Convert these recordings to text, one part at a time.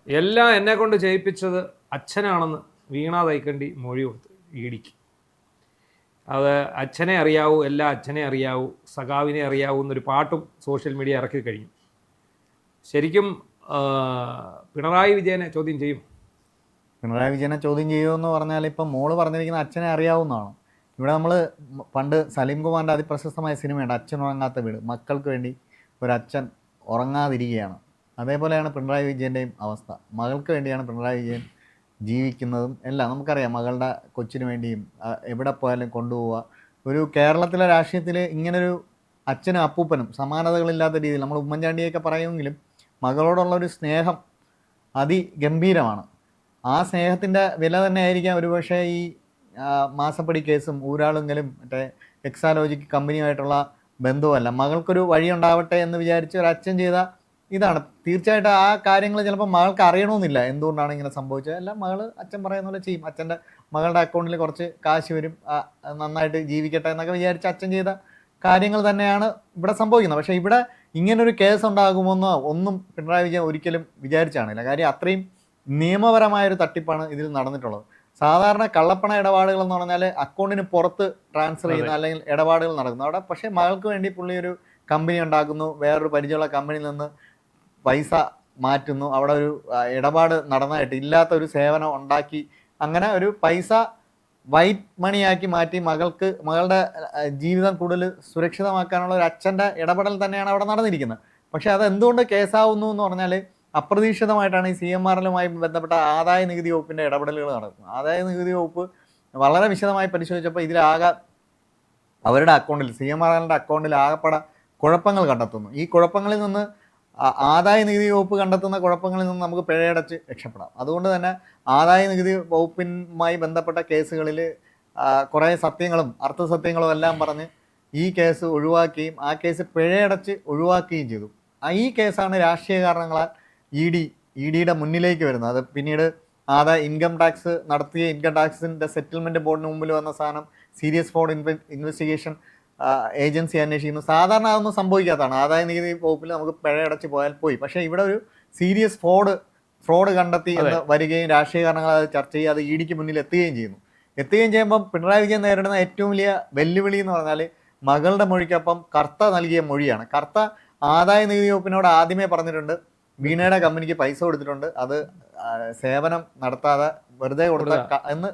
എല്ലാം എന്നെ കൊണ്ട് ചെയ്യിപ്പിച്ചത് അച്ഛനാണെന്ന് വീണ തൈക്കണ്ടി മൊഴി കൊടുത്തു ഇഡിക്ക്. അത് അച്ഛനെ അറിയാവൂ, എല്ലാ അച്ഛനെ അറിയാവൂ, സഖാവിനെ അറിയാവൂ എന്നൊരു പാട്ടും സോഷ്യൽ മീഡിയ ഇറക്കി കഴിഞ്ഞു. ശരിക്കും പിണറായി വിജയനെ ചോദ്യം ചെയ്യും. പിണറായി വിജയനെ ചോദ്യം ചെയ്യുമെന്ന് പറഞ്ഞാൽ ഇപ്പം മോള് പറഞ്ഞിരിക്കുന്ന അച്ഛനെ അറിയാവുന്നതാണ്. ഇവിടെ നമ്മൾ പണ്ട് സലീം കുമാറിൻ്റെ അതിപ്രശസ്തമായ സിനിമയുണ്ട് അച്ഛൻ ഉറങ്ങാത്ത വീട്. മക്കൾക്ക് വേണ്ടി ഒരച്ഛൻ ഉറങ്ങാതിരിക്കുകയാണ്. അതേപോലെയാണ് പിണറായി വിജയൻ്റെയും അവസ്ഥ. മകൾക്ക് വേണ്ടിയാണ് പിണറായി വിജയൻ ജീവിക്കുന്നതും എല്ലാം. നമുക്കറിയാം, മകളുടെ കൊച്ചിന് വേണ്ടിയും എവിടെ പോയാലും കൊണ്ടുപോവുക. ഒരു കേരളത്തിലെ രാഷ്ട്രീയത്തിൽ ഇങ്ങനൊരു അച്ഛനും അപ്പൂപ്പനും സമാനതകളില്ലാത്ത രീതിയിൽ നമ്മൾ ഉമ്മൻചാണ്ടിയൊക്കെ പറയുമെങ്കിലും മകളോടുള്ളൊരു സ്നേഹം അതിഗംഭീരമാണ്. ആ സ്നേഹത്തിൻ്റെ വില തന്നെ ആയിരിക്കാം ഒരുപക്ഷെ ഈ മാസപ്പടി കേസും ഊരാളുങ്കലും മറ്റേ എക്സാലോജിക് കമ്പനിയുമായിട്ടുള്ള ബന്ധവുമല്ല. മകൾക്കൊരു വഴിയുണ്ടാവട്ടെ എന്ന് വിചാരിച്ച് ഒരു അച്ഛൻ ചെയ്ത ഇതാണ്. തീർച്ചയായിട്ടും ആ കാര്യങ്ങൾ ചിലപ്പോൾ മകൾക്ക് അറിയണമെന്നില്ല എന്തുകൊണ്ടാണ് ഇങ്ങനെ സംഭവിച്ചത്. എല്ലാം മകൾ അച്ഛൻ പറയുന്ന പോലെ ചെയ്യും. അച്ഛൻ്റെ മകളുടെ അക്കൗണ്ടിൽ കുറച്ച് കാശ് വരും, നന്നായിട്ട് ജീവിക്കട്ടെ എന്നൊക്കെ വിചാരിച്ച് അച്ഛൻ ചെയ്ത കാര്യങ്ങൾ തന്നെയാണ് ഇവിടെ സംഭവിക്കുന്നത്. പക്ഷേ ഇവിടെ ഇങ്ങനൊരു കേസ് ഉണ്ടാകുമെന്നോ ഒന്നും പിണറായി വിജയൻ ഒരിക്കലും വിചാരിച്ചാണില്ല. കാര്യം അത്രയും നിയമപരമായൊരു തട്ടിപ്പാണ് ഇതിൽ നടന്നിട്ടുള്ളത്. സാധാരണ കള്ളപ്പണ ഇടപാടുകൾ എന്ന് പറഞ്ഞാൽ അക്കൗണ്ടിന് പുറത്ത് ട്രാൻസ്ഫർ ചെയ്യുന്ന അല്ലെങ്കിൽ ഇടപാടുകൾ നടക്കുന്നു അവിടെ. പക്ഷേ മകൾക്ക് വേണ്ടി പുള്ളി ഒരു കമ്പനി ഉണ്ടാക്കുന്നു, വേറൊരു പരിചയമുള്ള കമ്പനിയിൽ നിന്ന് പൈസ മാറ്റുന്നു, അവിടെ ഒരു ഇടപാട് നടന്നതായിട്ട് ഇല്ലാത്ത ഒരു സേവനം ഉണ്ടാക്കി അങ്ങനെ ഒരു പൈസ വൈറ്റ് മണിയാക്കി മാറ്റി മകളുടെ ജീവിതം കൂടുതൽ സുരക്ഷിതമാക്കാനുള്ള ഒരു അച്ഛൻ്റെ ഇടപെടൽ തന്നെയാണ് അവിടെ നടന്നിരിക്കുന്നത്. പക്ഷേ അത് എന്തുകൊണ്ട് കേസാവുന്നു എന്ന് പറഞ്ഞാൽ അപ്രതീക്ഷിതമായിട്ടാണ് ഈ CMRLുമായി ബന്ധപ്പെട്ട ആദായ നികുതി വകുപ്പിൻ്റെ ഇടപെടലുകൾ നടക്കുന്നത്. ആദായ നികുതി വകുപ്പ് വളരെ വിശദമായി പരിശോധിച്ചപ്പോൾ ഇതിലാകെ അവരുടെ അക്കൗണ്ടിൽ CMRLൻ്റെ അക്കൗണ്ടിൽ ആകെപ്പെടെ കുഴപ്പങ്ങൾ കണ്ടെത്തുന്നു. ഈ കുഴപ്പങ്ങളിൽ നിന്ന് ആദായ നികുതി വകുപ്പ് കണ്ടെത്തുന്ന കുഴപ്പങ്ങളിൽ നിന്ന് നമുക്ക് പിഴയടച്ച് രക്ഷപ്പെടാം. അതുകൊണ്ട് തന്നെ ആദായ നികുതി വകുപ്പുമായി ബന്ധപ്പെട്ട കേസുകളിൽ കുറേ സത്യങ്ങളും അർത്ഥസത്യങ്ങളും എല്ലാം പറഞ്ഞ് ഈ കേസ് ഒഴിവാക്കുകയും ആ കേസ് പിഴയടച്ച് ഒഴിവാക്കുകയും ചെയ്തു. ഈ കേസാണ് രാഷ്ട്രീയ കാരണങ്ങളാൽ ഇഡിയുടെ മുന്നിലേക്ക് വരുന്നത്. അത് പിന്നീട് ഇൻകം ടാക്സ് നടത്തിയ ഇൻകം ടാക്സിൻ്റെ സെറ്റിൽമെൻറ്റ് ബോർഡിന് മുമ്പിൽ വന്ന സാധനം സീരിയസ് ഫ്രോഡ് ഇൻവെസ്റ്റിഗേഷൻ ഏജൻസി അന്വേഷിക്കുന്നു. സാധാരണ അതൊന്നും സംഭവിക്കാത്തതാണ്. ആദായ നികുതി വകുപ്പിൽ നമുക്ക് പിഴയടച്ച് പോയാൽ പോയി. പക്ഷേ ഇവിടെ ഒരു സീരിയസ് ഫ്രോഡ് കണ്ടെത്തി എന്ന് വരികയും രാഷ്ട്രീയ കാരണങ്ങൾ അത് ചർച്ച ചെയ്യുക അത് ഇഡിക്ക് മുന്നിൽ എത്തുകയും ചെയ്യുമ്പം പിണറായി വിജയൻ നേരിടുന്ന ഏറ്റവും വലിയ വെല്ലുവിളി എന്ന് പറഞ്ഞാൽ മകളുടെ മൊഴിക്കൊപ്പം കർത്ത നൽകിയ മൊഴിയാണ്. കർത്ത ആദായ നികുതി വകുപ്പിനോട് ആദ്യമേ പറഞ്ഞിട്ടുണ്ട് വീണയുടെ കമ്പനിക്ക് പൈസ കൊടുത്തിട്ടുണ്ട്, അത് സേവനം നടത്താതെ വെറുതെ കൊടുത്ത എന്ന്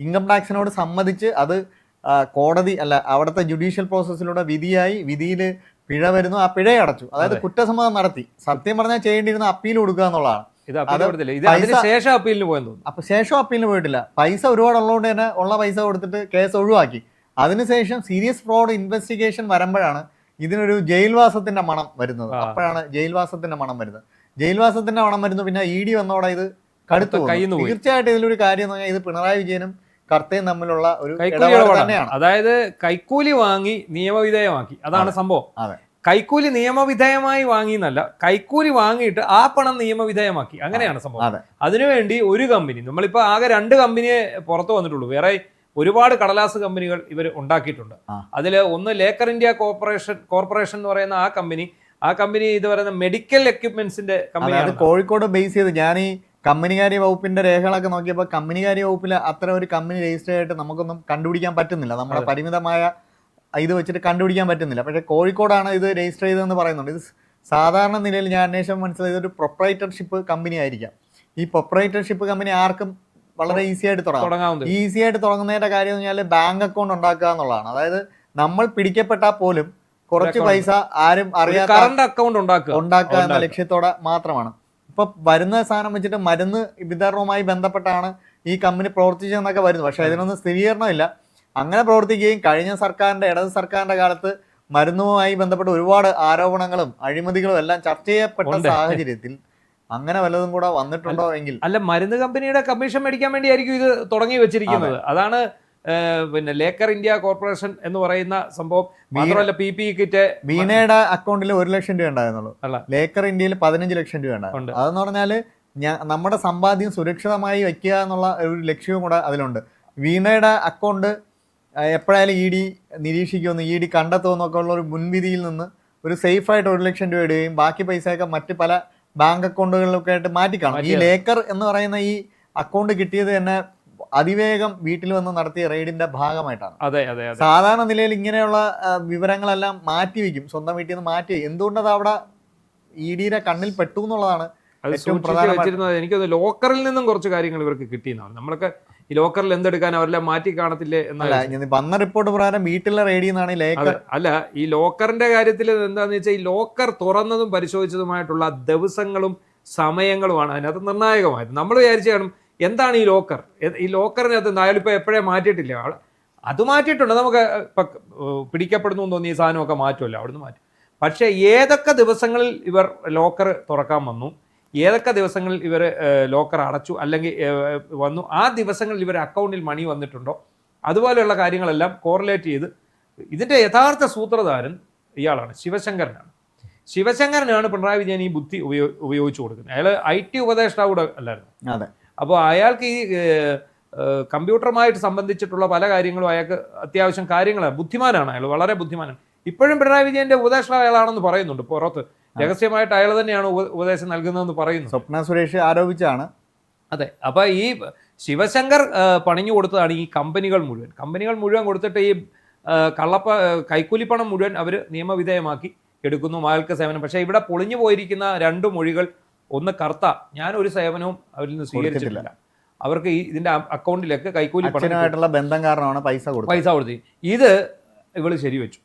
ഇൻകം ടാക്സിനോട് സമ്മതിച്ച് അത് കോടതി അല്ല അവിടുത്തെ ജുഡീഷ്യൽ പ്രോസസ്സിലൂടെ വിധിയിൽ പിഴ വരുന്നു, ആ പിഴ അടച്ചു. അതായത് കുറ്റസമ്മതം നടത്തി. സത്യം പറഞ്ഞാൽ ചെയ്യേണ്ടിയിരുന്ന അപ്പീൽ കൊടുക്കുക എന്നുള്ളതാണ്. ശേഷം അപ്പീലിന് പോയിട്ടില്ല. പൈസ ഒരുപാടുള്ളതുകൊണ്ട് തന്നെ ഉള്ള പൈസ കൊടുത്തിട്ട് കേസ് ഒഴിവാക്കി. അതിനുശേഷം സീരിയസ് ഫ്രോഡ് ഇൻവെസ്റ്റിഗേഷൻ വരുമ്പോഴാണ് ഇതിനൊരു ജയിൽവാസത്തിന്റെ മണം വരുന്നത്. അപ്പോഴാണ് ജയിൽവാസത്തിന്റെ മണം വരുന്നത്. പിന്നെ ഇഡി വന്നോടെ ഇത് കടുത്തു. തീർച്ചയായിട്ടും ഇതിലൊരു കാര്യം എന്ന് പറഞ്ഞാൽ ഇത് പിണറായി വിജയനും കർത്തയും തമ്മിലുള്ള ഒരു തന്നെയാണ്. അതായത് കൈക്കൂലി വാങ്ങി നിയമവിധേയമാക്കി, അതാണ് സംഭവം. കൈക്കൂലി നിയമവിധേയമായി വാങ്ങിയെന്നല്ല, കൈക്കൂലി വാങ്ങിയിട്ട് ആ പണം നിയമവിധേയമാക്കി, അങ്ങനെയാണ് സംഭവം. അതിനുവേണ്ടി ഒരു കമ്പനി, നമ്മളിപ്പോൾ ആകെ 2 കമ്പനിയെ പുറത്തു വന്നിട്ടുള്ളൂ. വേറെ ഒരുപാട് കടലാസ് കമ്പനികൾ ഇവർ ഉണ്ടാക്കിയിട്ടുണ്ട്. അതിൽ ഒന്ന് ലേക്കർ ഇന്ത്യ കോർപ്പറേഷൻ എന്ന് പറയുന്ന ആ കമ്പനി ഇത് പറയുന്ന മെഡിക്കൽ എക്യുപ്മെന്റ്സിന്റെ കമ്പനിയാണ്. കോഴിക്കോട് ബേസ് ചെയ്ത് ഞാൻ ഈ കമ്പനികാര്യ വകുപ്പിന്റെ രേഖകളൊക്കെ നോക്കിയപ്പോൾ കമ്പനികാര്യ വകുപ്പിൽ അത്ര ഒരു കമ്പനി രജിസ്റ്റർ ആയിട്ട് നമുക്കൊന്നും കണ്ടുപിടിക്കാൻ പറ്റുന്നില്ല. നമ്മുടെ പരിമിതമായ ഇത് വെച്ചിട്ട് കണ്ടുപിടിക്കാൻ പറ്റുന്നില്ല. പക്ഷേ കോഴിക്കോടാണ് ഇത് രജിസ്റ്റർ ചെയ്തതെന്ന് പറയുന്നുണ്ട്. ഇത് സാധാരണ നിലയിൽ ഞാൻ അന്വേഷണം മനസ്സിലായത് ഒരു പ്രൊപ്പറേറ്റർഷിപ്പ് കമ്പനി ആയിരിക്കാം. ഈ പ്രൊപ്പറേറ്റർഷിപ്പ് കമ്പനി ആർക്കും വളരെ ഈസി ആയിട്ട് തുടങ്ങുന്നതിന്റെ കാര്യം എന്ന് പറഞ്ഞാൽ ബാങ്ക് അക്കൗണ്ട് ഉണ്ടാക്കുക എന്നുള്ളതാണ്. അതായത് നമ്മൾ പിടിക്കപ്പെട്ടാൽ പോലും കുറച്ച് പൈസ ആരും അറിയാത്ത കറണ്ട് അക്കൗണ്ട് ഉണ്ടാക്കുക എന്ന ലക്ഷ്യത്തോടെ മാത്രമാണ്. ഇപ്പൊ വരുന്ന സാധനം വെച്ചിട്ട് മരുന്ന് വിതരണവുമായി ബന്ധപ്പെട്ടാണ് ഈ കമ്പനി പ്രവർത്തിച്ചതെന്നൊക്കെ വരുന്നു. പക്ഷെ അതിനൊന്നും സ്ഥിരീകരണമില്ല. അങ്ങനെ പ്രവർത്തിക്കുകയും കഴിഞ്ഞ ഇടത് സർക്കാരിന്റെ കാലത്ത് മരുന്നുമായി ബന്ധപ്പെട്ട് ഒരുപാട് ആരോപണങ്ങളും അഴിമതികളും എല്ലാം ചർച്ച ചെയ്യപ്പെട്ട സാഹചര്യത്തിൽ അങ്ങനെ വല്ലതും കൂടെ വന്നിട്ടുണ്ടോ എങ്കിൽ അല്ല, മരുന്ന് കമ്പനിയുടെ കമ്മീഷൻ മേടിക്കാൻ വേണ്ടിയായിരിക്കും ഇത് തുടങ്ങി വെച്ചിരിക്കുന്നത്. അതാണ് പിന്നെ ലേക്കർ ഇന്ത്യ കോർപ്പറേഷൻ എന്ന് പറയുന്ന സംഭവം. മാത്രമല്ല PPE കിറ്റ് വീണയുടെ അക്കൗണ്ടിൽ 1 ലക്ഷം രൂപ ഉണ്ടായിരുന്നുള്ളൂ. ലേക്കർ ഇന്ത്യയിൽ 15 ലക്ഷം രൂപ ഉണ്ടായിരുന്നു. അതെന്ന് പറഞ്ഞാൽ നമ്മുടെ സമ്പാദ്യം സുരക്ഷിതമായി വെക്കുക എന്നുള്ള ഒരു ലക്ഷ്യവും കൂടെ അതിലുണ്ട്. വീണയുടെ അക്കൗണ്ട് എപ്പോഴായാലും ഇഡി നിരീക്ഷിക്കുമെന്ന് ഇഡി കണ്ടെത്തുമെന്നൊക്കെ ഉള്ള ഒരു മുൻവിധിയിൽ നിന്ന് ഒരു സേഫായിട്ട് 1 ലക്ഷം രൂപ ഇടുകയും ബാക്കി പൈസയൊക്കെ മറ്റ് പല ബാങ്ക് അക്കൗണ്ടുകളിലൊക്കെ ആയിട്ട് മാറ്റിക്കാണും. ഈ ലേക്കർ എന്ന് പറയുന്ന ഈ അക്കൗണ്ട് കിട്ടിയത് തന്നെ അതിവേഗം വീട്ടിൽ വന്ന് നടത്തിയ റെയ്ഡിന്റെ ഭാഗമായിട്ടാണ്. അതെ അതെ. സാധാരണ നിലയിൽ ഇങ്ങനെയുള്ള വിവരങ്ങളെല്ലാം മാറ്റി വെക്കും, സ്വന്തം വീട്ടിൽ നിന്ന് മാറ്റി. എന്തുകൊണ്ടത് അവിടെ ED-യുടെ കണ്ണിൽ പെട്ടു എന്നുള്ളതാണ് ഏറ്റവും പ്രധാനമായിട്ടുള്ളത്. എനിക്കത് ലോക്കറിൽ നിന്നും കുറച്ച് കാര്യങ്ങൾ ഇവർക്ക് കിട്ടിയെന്നാണ്. നമ്മളൊക്കെ ഈ ലോക്കറിൽ എന്തെടുക്കാൻ അവരെല്ലാം മാറ്റി കാണത്തില്ലേ എന്നല്ല. വന്ന റിപ്പോർട്ട് പ്രകാരം വീട്ടിലെ റെയ്ഡ് ചെയ്യുന്നതാണ് ഈ ലേക്കർ. അല്ല, ഈ ലോക്കറിന്റെ കാര്യത്തിൽ എന്താന്ന് വെച്ചാൽ ഈ ലോക്കർ തുറന്നതും പരിശോധിച്ചതുമായിട്ടുള്ള ദിവസങ്ങളും സമയങ്ങളുമാണ് അതിനകത്ത് നിർണായകമായത്. നമ്മൾ വിചാരിച്ചു കാണും എന്താണ് ഈ ലോക്കർ, ഈ ലോക്കറിനകത്ത് അയാളിപ്പോൾ എപ്പോഴേ മാറ്റിയിട്ടില്ല, അത് മാറ്റിയിട്ടുണ്ട്, നമുക്ക് ഇപ്പം പിടിക്കപ്പെടുന്നു എന്ന് തോന്നി ഈ സാധനമൊക്കെ മാറ്റുമല്ലോ, അവിടുന്ന് മാറ്റും. പക്ഷേ ഏതൊക്കെ ദിവസങ്ങളിൽ ഇവർ ലോക്കർ തുറക്കാൻ വന്നു, ഏതൊക്കെ ദിവസങ്ങളിൽ ഇവർ ലോക്കർ അടച്ചു അല്ലെങ്കിൽ വന്നു, ആ ദിവസങ്ങളിൽ ഇവർ അക്കൗണ്ടിൽ മണി വന്നിട്ടുണ്ടോ, അതുപോലെയുള്ള കാര്യങ്ങളെല്ലാം കോറിലേറ്റ് ചെയ്ത് ഇതിൻ്റെ യഥാർത്ഥ സൂത്രധാരൻ ഇയാളാണ്, ശിവശങ്കരനാണ്. ശിവശങ്കരനാണ് പിണറായി വിജയൻ ഈ ബുദ്ധി ഉപയോഗിച്ചു കൊടുക്കുന്നത്. അയാൾ IT ഉപദേഷ്ടാവ് കൂടെ അല്ലായിരുന്നു. അതെ. അപ്പോൾ അയാൾക്ക് ഈ കമ്പ്യൂട്ടറുമായിട്ട് സംബന്ധിച്ചിട്ടുള്ള പല കാര്യങ്ങളും അയാൾക്ക് അത്യാവശ്യം കാര്യങ്ങളാണ്, ബുദ്ധിമാനാണ് അയാൾ, വളരെ ബുദ്ധിമാനാണ്. ഇപ്പോഴും പിണറായി വിജയന്റെ ഉപദേഷ്ടാവ് അയാളാണെന്ന് പറയുന്നുണ്ട്, പുറത്ത് രഹസ്യമായിട്ട് അയാൾ തന്നെയാണ് ഉപദേശം നൽകുന്നതെന്ന് പറയുന്നു. സ്വപ്ന സുരേഷ് ആരോപിച്ചാണ്. അതെ. അപ്പൊ ഈ ശിവശങ്കർ പണിഞ്ഞു കൊടുത്തതാണ് ഈ കമ്പനികൾ മുഴുവൻ കൊടുത്തിട്ട് ഈ കൈക്കൂലിപ്പണം മുഴുവൻ അവർ നിയമവിധേയമാക്കി എടുക്കുന്നു, അയാൾക്ക് സേവനം. പക്ഷേ ഇവിടെ പൊളിഞ്ഞു പോയിരിക്കുന്ന 2 മൊഴികൾ, ഒന്ന് കർത്ത, ഞാൻ ഒരു സേവനവും അവരിൽ നിന്ന് സ്വീകരിച്ചിട്ടില്ല, അവർക്ക് ഈ ഇതിന്റെ അക്കൗണ്ടിലേക്ക് കൈക്കൂലിപ്പണമായിട്ടുള്ള ബന്ധം കാരണമാണ് പൈസ കൊടുത്തത്. ഇത് ഇവള് ശരിവെച്ചു.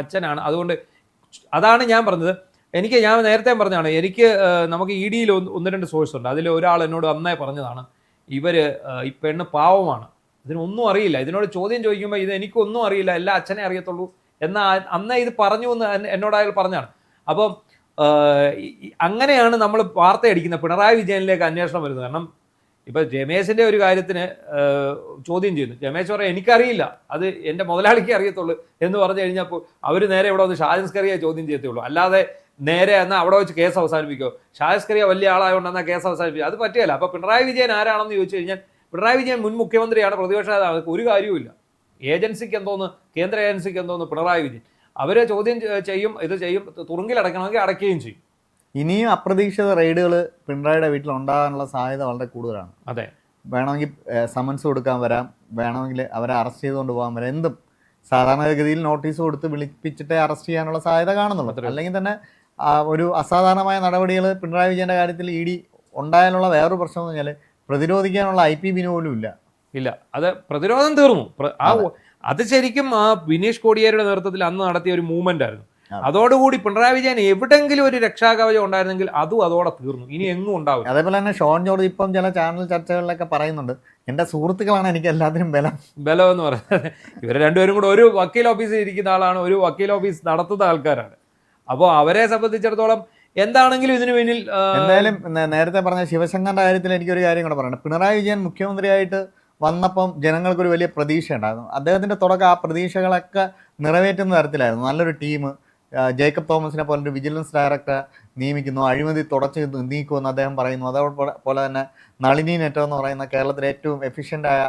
അച്ഛനാണ്. അതുകൊണ്ട് അതാണ് ഞാൻ പറഞ്ഞത്. ഞാൻ നേരത്തെ പറഞ്ഞതാണ്, നമുക്ക് ED-യിൽ 1-2 സോഴ്സ് ഉണ്ട്. അതിൽ ഒരാൾ എന്നോട് അന്നേ പറഞ്ഞതാണ്, ഇവര് ഈ പെണ്ണ് പാവമാണ്, ഇതിനൊന്നും അറിയില്ല, ഇതിനോട് ചോദ്യം ചോദിക്കുമ്പോൾ ഇത് എനിക്കൊന്നും അറിയില്ല, എല്ലാം അച്ഛനെ അറിയത്തുള്ളൂ എന്ന അന്നേ ഇത് പറഞ്ഞു എന്ന് എന്നോട് അയാൾ പറഞ്ഞാണ്. അപ്പം അങ്ങനെയാണ് നമ്മൾ വാർത്തയടിക്കുന്നത്. പിണറായി വിജയനിലേക്ക് അന്വേഷണം വരുന്നത്. കാരണം ഇപ്പൊ രമേശിന്റെ ഒരു കാര്യത്തിന് ചോദ്യം ചെയ്യുന്നു, രമേശ് പറയാം എനിക്കറിയില്ല, അത് എൻ്റെ മുതലാളിക്ക് അറിയത്തുള്ളൂ എന്ന് പറഞ്ഞു കഴിഞ്ഞപ്പോൾ അവർ നേരെ ഇവിടെ വന്ന് ഷാജൻസ്കറിയെ ചോദ്യം ചെയ്യത്തുള്ളൂ. അല്ലാതെ നേരെ എന്നാൽ അവിടെ വെച്ച് കേസ് അവസാനിപ്പിക്കുമോ? ഷാജൻസ്കറിയ വലിയ ആളായതുകൊണ്ട് എന്നാൽ കേസ് അവസാനിപ്പിക്കുക, അത് പറ്റിയല്ല. അപ്പൊ പിണറായി വിജയൻ ആരാണെന്ന് ചോദിച്ചു കഴിഞ്ഞാൽ, പിണറായി വിജയൻ മുൻ മുഖ്യമന്ത്രിയാണ്, പ്രതിപക്ഷ നേതാവ്, ഒരു കാര്യവുമില്ല. ഏജൻസിക്ക് എന്തോന്ന്, കേന്ദ്ര ഏജൻസിക്ക് എന്തോന്ന് പിണറായി വിജയൻ. അവരെ ചോദ്യം ചെയ്യും, ഇത് ചെയ്യും, തുറുങ്കിലടയ്ക്കണമെങ്കിൽ അടയ്ക്കുകയും ചെയ്യും. ഇനിയും അപ്രതീക്ഷിത റെയ്ഡുകൾ പിണറായിയുടെ വീട്ടിൽ ഉണ്ടാകാനുള്ള സാധ്യത വളരെ കൂടുതലാണ്. അതെ. വേണമെങ്കിൽ സമൻസ് കൊടുക്കാൻ വരാം, വേണമെങ്കിൽ അവരെ അറസ്റ്റ് ചെയ്തുകൊണ്ട് പോകാൻ വരാം, എന്തും സാധാരണഗതിയിൽ നോട്ടീസ് കൊടുത്ത് വിളിപ്പിച്ചിട്ടേ അറസ്റ്റ് ചെയ്യാനുള്ള സാധ്യത കാണുന്നുള്ളൂ. അല്ലെങ്കിൽ തന്നെ ഒരു അസാധാരണമായ നടപടികൾ പിണറായി വിജയന്റെ കാര്യത്തിൽ ED ഉണ്ടായാലുള്ള വേറൊരു പ്രശ്നം എന്ന് പറഞ്ഞാൽ പ്രതിരോധിക്കാനുള്ള IP ബിനു പോലും ഇല്ല. അത് പ്രതിരോധം തീർന്നു. അത് ശരിക്കും ആ ബിനീഷ് കോടിയേരിയുടെ നേതൃത്വത്തിൽ അന്ന് നടത്തിയ ഒരു മൂവ്മെന്റ് ആയിരുന്നു. അതോടുകൂടി പിണറായി വിജയൻ എവിടെങ്കിലും ഒരു രക്ഷാകവചം ഉണ്ടായിരുന്നെങ്കിൽ അതും അതോടെ തീർന്നു, ഇനി എങ്ങും ഉണ്ടാവും. അതേപോലെ തന്നെ ഷോൺ ജോർജ് ഇപ്പം ചില ചാനൽ ചർച്ചകളിലൊക്കെ പറയുന്നുണ്ട്, എൻ്റെ സുഹൃത്തുക്കളാണ് എനിക്ക് എല്ലാത്തിനും ബലം എന്ന് പറയുന്നത്. ഇവർ രണ്ടുപേരും കൂടെ ഒരു വക്കീൽ ഓഫീസിൽ ഇരിക്കുന്ന ആളാണ്, ഒരു വക്കീൽ ഓഫീസ് നടത്തുന്ന ആൾക്കാരാണ്. അപ്പോൾ അവരെ സംബന്ധിച്ചിടത്തോളം എന്താണെങ്കിലും ഇതിനു പിന്നിൽ എന്തായാലും നേരത്തെ പറഞ്ഞ ശിവശങ്കറിന്റെ കാര്യത്തിൽ എനിക്കൊരു കാര്യം കൂടെ പറയണം. പിണറായി വിജയൻ മുഖ്യമന്ത്രിയായിട്ട് വന്നപ്പം ജനങ്ങൾക്കൊരു വലിയ പ്രതീക്ഷ ഉണ്ടായിരുന്നു. അദ്ദേഹത്തിന്റെ തുടക്കം ആ പ്രതീക്ഷകളൊക്കെ നിറവേറ്റുന്ന തരത്തിലായിരുന്നു. നല്ലൊരു ടീം, ജേക്കബ് തോമസിനെ പോലൊരു വിജിലൻസ് ഡയറക്ടറെ നിയമിക്കുന്നു, അഴിമതി തുടച്ചു നീക്കുമെന്ന് അദ്ദേഹം പറയുന്നു. അതേപോലെ തന്നെ നളിനി നെറ്റോ എന്ന് പറയുന്ന കേരളത്തിലെ ഏറ്റവും എഫിഷ്യൻ്റായ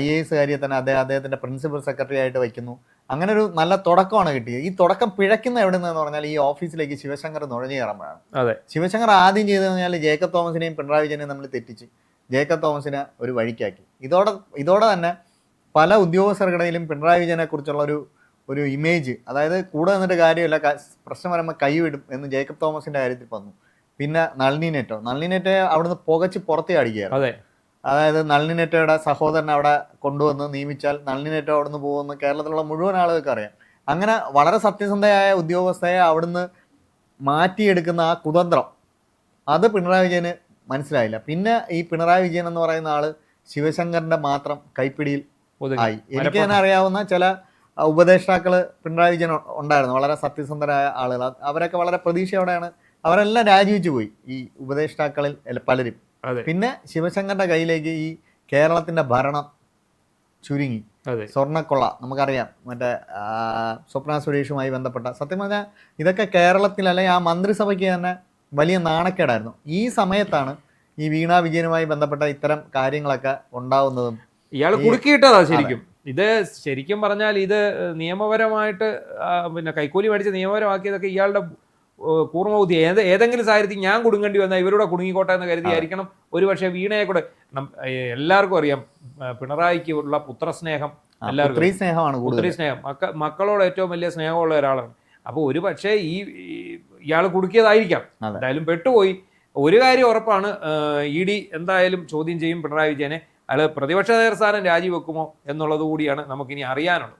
IAS കാരിയെ തന്നെ അദ്ദേഹത്തിൻ്റെ പ്രിൻസിപ്പൽ സെക്രട്ടറി ആയിട്ട് വയ്ക്കുന്നു. അങ്ങനെ ഒരു നല്ല തുടക്കമാണ് കിട്ടിയത്. ഈ തുടക്കം പിഴയ്ക്കുന്ന എവിടെ നിന്നെന്ന് പറഞ്ഞാൽ ഈ ഓഫീസിലേക്ക് ശിവശങ്കർ നുഴഞ്ഞു കയറുമ്പോഴാണ്. ശിവശങ്കർ ആദ്യം ചെയ്തതെന്ന് പറഞ്ഞാൽ ജേക്കബ് തോമസിനെയും പിണറായി വിജയനെയും നമ്മൾ തെറ്റിച്ച് ജേക്കബ് തോമസിനെ ഒരു വഴിക്കാക്കി. ഇതോടെ തന്നെ പല ഉദ്യോഗസ്ഥർക്കിടയിലും പിണറായി വിജയനെ കുറിച്ചുള്ള ഒരു ഇമേജ്, അതായത് കൂടെ നിന്നിട്ട് കാര്യമില്ല, പ്രശ്നം വരുമ്പോൾ കൈവിടും എന്ന് ജേക്കബ് തോമസിന്റെ കാര്യത്തിൽ വന്നു. പിന്നെ നളിനി നെറ്റോയെ അവിടുന്ന് പുകച്ച് പുറത്തേ അടിക്കുകയായിരുന്നു. അതായത് നളിനി നെറ്റോയുടെ സഹോദരനെ അവിടെ കൊണ്ടുവന്ന് നിയമിച്ചാൽ നളിനി നെറ്റോ അവിടുന്ന് പോകുമെന്ന് കേരളത്തിലുള്ള മുഴുവൻ ആളുകൾക്ക് അറിയാം. അങ്ങനെ വളരെ സത്യസന്ധയായ ഉദ്യോഗസ്ഥയെ അവിടുന്ന് മാറ്റിയെടുക്കുന്ന ആ കുതന്ത്രം അത് പിണറായി വിജയന് മനസ്സിലായില്ല. പിന്നെ ഈ പിണറായി വിജയൻ എന്ന് പറയുന്ന ആള് ശിവശങ്കറിന്റെ മാത്രം കൈപ്പിടിയിൽ ആയി. എനിക്ക് തന്നെ അറിയാവുന്ന ചില ഉപദേഷ്ടാക്കള് പിണറായി വിജയൻ ഉണ്ടായിരുന്നു, വളരെ സത്യസന്ധരായ ആളുകൾ. അവരൊക്കെ വളരെ പ്രതീക്ഷയോടെയാണ്, അവരെല്ലാം രാജിവെച്ചു പോയി ഈ ഉപദേഷ്ടാക്കളിൽ പലരും. പിന്നെ ശിവശങ്കറിന്റെ കയ്യിലേക്ക് ഈ കേരളത്തിന്റെ ഭരണം ചുരുങ്ങി. സ്വർണ്ണക്കൊള്ള നമുക്കറിയാം, മറ്റേ സ്വപ്ന സുരേഷുമായി ബന്ധപ്പെട്ട. സത്യം പറഞ്ഞാൽ ഇതൊക്കെ കേരളത്തിൽ അല്ലെങ്കിൽ ആ മന്ത്രിസഭയ്ക്ക് തന്നെ വലിയ നാണക്കേടായിരുന്നു. ഈ സമയത്താണ് ഈ വീണ വിജയനുമായി ബന്ധപ്പെട്ട ഇത്തരം കാര്യങ്ങളൊക്കെ ഉണ്ടാവുന്നതും. ഇയാൾ കുടുക്കിയിട്ടതാ ശരിക്കും. ഇത് ശരിക്കും പറഞ്ഞാൽ ഇത് നിയമപരമായിട്ട് പിന്നെ കൈക്കൂലി മേടിച്ച് നിയമപരമാക്കിയതൊക്കെ ഇയാളുടെ കൂർമ്മബുദ്ധി ഏതെങ്കിലും സാഹചര്യത്തിൽ ഞാൻ കുടുങ്ങേണ്ടി വന്നാൽ ഇവരുടെ കുടുങ്ങിക്കോട്ടെ എന്ന് കരുതിയായിരിക്കണം ഒരുപക്ഷെ വീണയെ കൂടെ. എല്ലാവർക്കും അറിയാം പിണറായിക്ക് ഉള്ള പുത്രസ്നേഹം, എല്ലാവർക്കും സ്നേഹം, മക്കളോട് ഏറ്റവും വലിയ സ്നേഹമുള്ള ഒരാളാണ്. അപ്പോൾ ഒരു പക്ഷേ ഇയാൾ കുടുക്കിയതായിരിക്കാം, എന്തായാലും പെട്ടുപോയി. ഒരു കാര്യം ഉറപ്പാണ്, ED എന്തായാലും ചോദ്യം ചെയ്യും പിണറായി വിജയനെ. അയാൾ പ്രതിപക്ഷ നേതൃസ്ഥാനം രാജിവെക്കുമോ എന്നുള്ളത് കൂടിയാണ് നമുക്കിനി അറിയാനുള്ളത്.